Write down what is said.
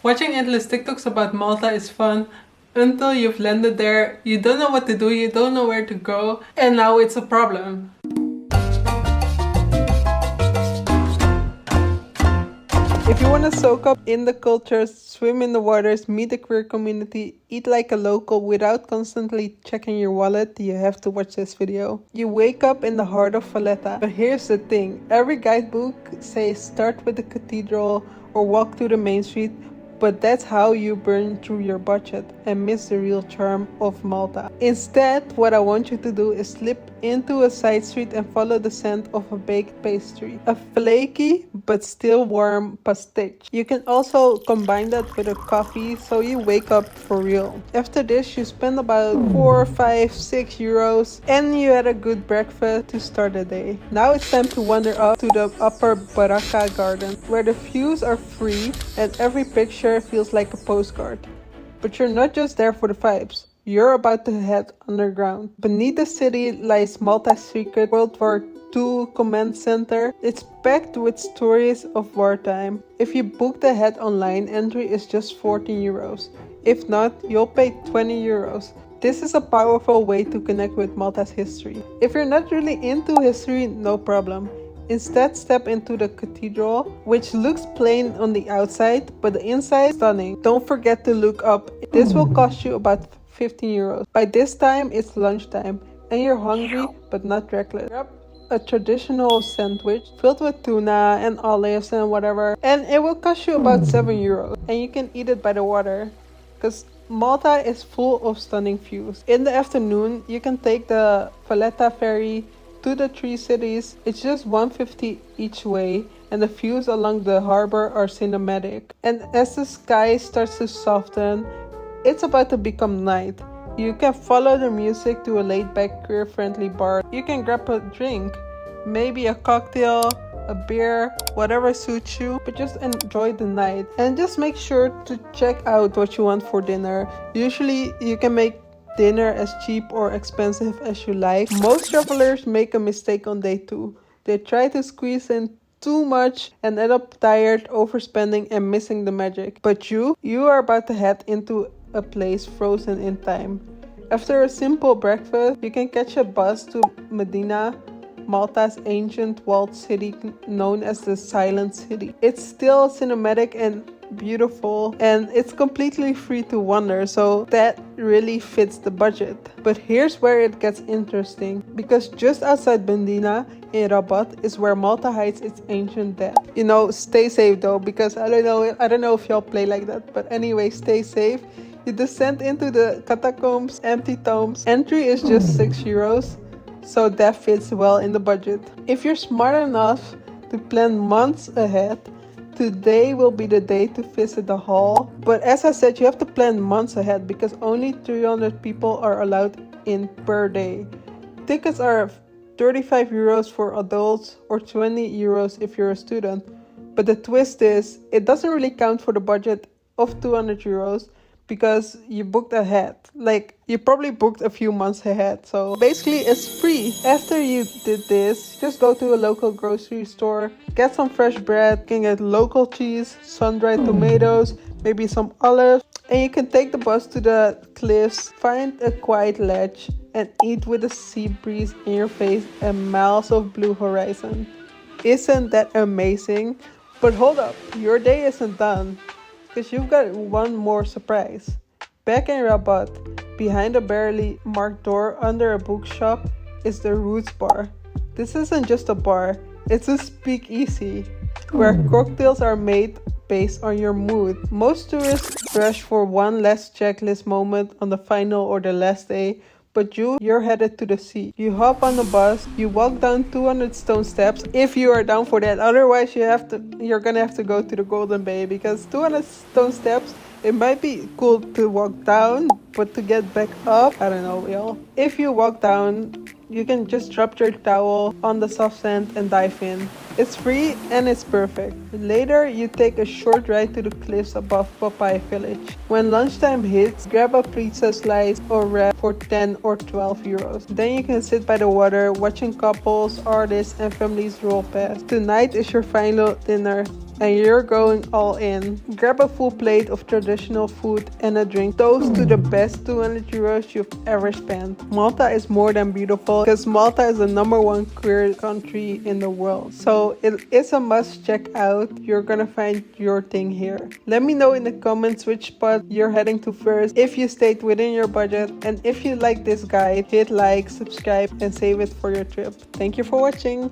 Watching endless TikToks about Malta is fun until you've landed there, you don't know what to do, you don't know where to go, and now it's a problem. If you want to soak up in the cultures, swim in the waters, meet the queer community, eat like a local without constantly checking your wallet, you have to watch this video. You wake up in the heart of Valletta. But here's the thing, every guidebook says start with the cathedral or walk to the main street, but that's how you burn through your budget and miss the real charm of Malta. Instead, what I want you to do is slip into a side street and follow the scent of a baked pastry. A flaky but still warm pastizzi. You can also combine that with a coffee so you wake up for real. After this, you spend about 4, 5, 6 euros and you had a good breakfast to start the day. Now it's time to wander up to the upper Baraka garden where the views are free and every picture feels like a postcard. But you're not just there for the vibes. You're about to head underground. Beneath the city lies Malta's secret World War II command center. It's packed with stories of wartime. If you book the head online, entry is just 14 euros. If not, you'll pay 20 euros. This is a powerful way to connect with Malta's history. If you're not really into history, no problem. Instead, step into the cathedral, which looks plain on the outside, but the inside is stunning. Don't forget to look up. This will cost you about 15 euros. By this time, it's lunchtime, and you're hungry, but not reckless. Grab a traditional sandwich filled with tuna and olives and whatever, and it will cost you about 7 euros. And you can eat it by the water, because Malta is full of stunning views. In the afternoon, you can take the Valletta ferry to the 3 cities. It's just 150 each way and the views along the harbor are cinematic. And as the sky starts to soften, it's about to become night. You can follow the music to a laid-back queer-friendly bar. You can grab a drink, maybe a cocktail, a beer, whatever suits you, but just enjoy the night. And just make sure to check out what you want for dinner. Usually you can make dinner as cheap or expensive as you like. Most travelers make a mistake on day 2. They try to squeeze in too much and end up tired, overspending and missing the magic. But you are about to head into a place frozen in time. After a simple breakfast, you can catch a bus to Medina, Malta's ancient walled city known as the Silent City. It's still cinematic and beautiful and it's completely free to wander, so that really fits the budget. But here's where it gets interesting, because just outside Medina in Rabat is where Malta hides its ancient dead. You know, stay safe though, because I don't know if y'all play like that, but anyway, stay safe. You descend into the Catacombs, empty tombs. Entry is just 6 euros, so that fits well in the budget. If you're smart enough to plan months ahead, today will be the day to visit the hall. But as I said, you have to plan months ahead because only 300 people are allowed in per day. Tickets are 35 euros for adults or 20 euros if you're a student. But the twist is, it doesn't really count for the budget of 200 euros because you booked ahead. Like, you probably booked a few months ahead. So basically it's free. After you did this, just go to a local grocery store, get some fresh bread, you can get local cheese, sun-dried tomatoes, maybe some olives, and you can take the bus to the cliffs, find a quiet ledge, and eat with a sea breeze in your face and miles of blue horizon. Isn't that amazing? But hold up, your day isn't done, because you've got one more surprise. Back in Rabat, behind a barely marked door under a bookshop, is the Roots Bar. This isn't just a bar, it's a speakeasy, where cocktails are made based on your mood. Most tourists rush for one last checklist moment on the final or the last day, but you're headed to the sea. You hop on the bus, you walk down 200 stone steps, if you are down for that. Otherwise, you're gonna have to go to the Golden Bay, because 200 stone steps, it might be cool to walk down, but to get back up, I don't know, y'all. If you walk down, you can just drop your towel on the soft sand and dive in. It's free and it's perfect. Later, you take a short ride to the cliffs above Popeye village. When lunchtime hits, grab a pizza slice or wrap for 10 or 12 euros. Then you can sit by the water, watching couples, artists and families roll past. Tonight is your final dinner. and you're going all in. Grab a full plate of traditional food and a drink. Toast to the best 200 euros you've ever spent. Malta is more than beautiful because Malta is the #1 queer country in the world. So it is a must check out. You're gonna find your thing here. Let me know in the comments which spot you're heading to first, if you stayed within your budget, and if you like this guide, hit like, subscribe, and save it for your trip. Thank you for watching.